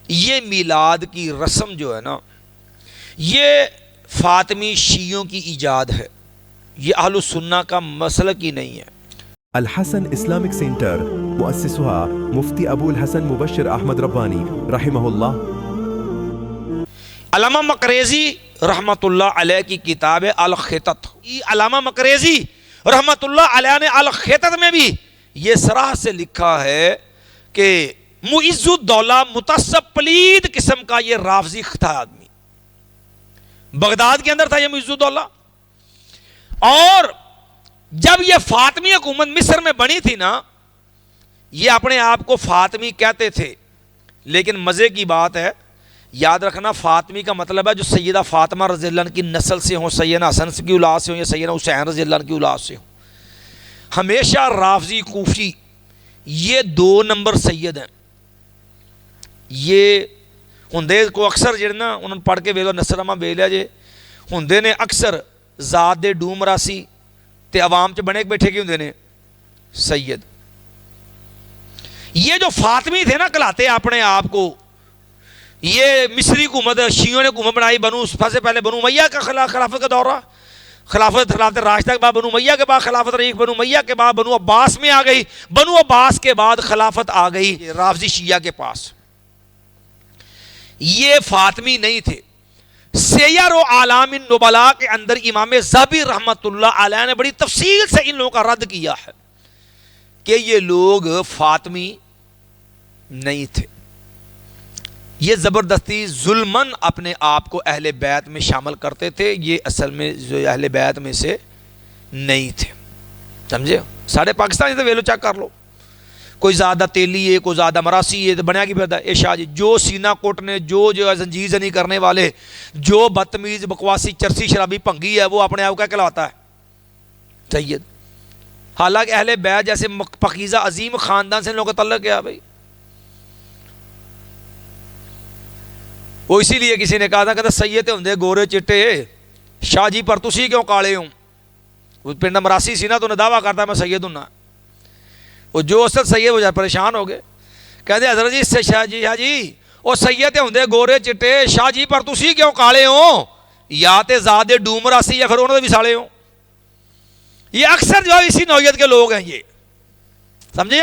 یہ میلاد کی رسم جو ہے نا، یہ فاطمی شیعوں کی ایجاد ہے، یہ اہل السنہ کا مسلک ہی نہیں ہے۔ الحسن اسلامک سینٹر مؤسسها مفتی ابو الحسن مبشر احمد ربانی رحمہ اللہ۔ علامہ مقریزی رحمۃ اللہ علیہ کی کتاب ہے الخطط، علامہ مقریزی رحمۃ اللہ علیہ نے الخطط میں بھی یہ صراح سے لکھا ہے کہ معز الدولہ متعصب پلید قسم کا یہ رافضی تھا آدمی، بغداد کے اندر تھا یہ معز الدولہ، اور جب یہ فاطمی حکومت مصر میں بنی تھی نا، یہ اپنے آپ کو فاطمی کہتے تھے، لیکن مزے کی بات ہے، یاد رکھنا فاطمی کا مطلب ہے جو سیدہ فاطمہ رضی اللہ عنہ کی نسل سے ہوں، سیدنا حسن کی اولاد سے ہوں یا سیدنا حسین رضی اللہ عنہ کی اولاد سے ہوں۔ ہمیشہ رافضی کوفی یہ 2 نمبر سید ہیں، یہ ہندے کو اکثر جڑنا انہوں نے پڑھ کے ویلو نصرامہ بے لیا جے، ہندے نے اکثر ذات دے ڈوم راسی تے عوام چ بنے بیٹھے کی ہندے نے سید۔ یہ جو فاطمی تھے نا کہلاتے اپنے آپ کو، یہ مصری حکومت شیعوں نے حکومت بنائی، بنو سب سے پہلے بنو امیہ کا خلافت کا دورہ، خلافت راشدہ کے بعد بنو امیہ کے بعد خلافت رہی، بنو امیہ کے بعد بنو عباس میں آ گئی، بنو عباس کے بعد خلافت آ گئی رافضی شیعہ کے پاس۔ یہ فاطمی نہیں تھے۔ سیر و اعلام النبلاء کے اندر امام ذہبی رحمۃ اللہ علیہ نے بڑی تفصیل سے ان لوگوں کا رد کیا ہے کہ یہ لوگ فاطمی نہیں تھے، یہ زبردستی ظلمن اپنے آپ کو اہل بیت میں شامل کرتے تھے، یہ اصل میں جو اہل بیت میں سے نہیں تھے، سمجھے؟ سارے پاکستانی تو ویلو چیک کر لو، کوئی زیادہ تیلی ہے، کوئی زیادہ مراسی ہے، تو بنیا کی پیدا اے شاہ جی، جو سینہ کوٹنے، جو زنجیر زنی کرنے والے، جو بدتمیز بکواسی چرسی شرابی پنگی ہے، وہ اپنے آپ کا کہلاتا ہے سید، حالانکہ اہل بیت جیسے پاکیزہ عظیم خاندان سے لوگوں کا تعلق کیا بھائی؟ وہ اسی لیے کسی نے کہا تھا کہ سید ہوندے گورے چٹے، شاہ جی پر تسی کیوں کالے ہوں؟ وہ پنڈ مراسی سی نا تو انہیں دعویٰ کرتا ہے میں سید ہوں نا، وہ جو اصل سید ہو جائے پریشان ہو گئے، کہتے حضرت جی سے شاہ جی وہ سید ہوندے گورے چٹے، شاہ جی پر تسی کیوں کالے ہوں؟ یا تے ذات ڈوم راسی یا پھر انہوں نے بھی سالے ہوں۔ یہ اکثر جو ہے اسی نوعیت کے لوگ ہیں، یہ سمجھے؟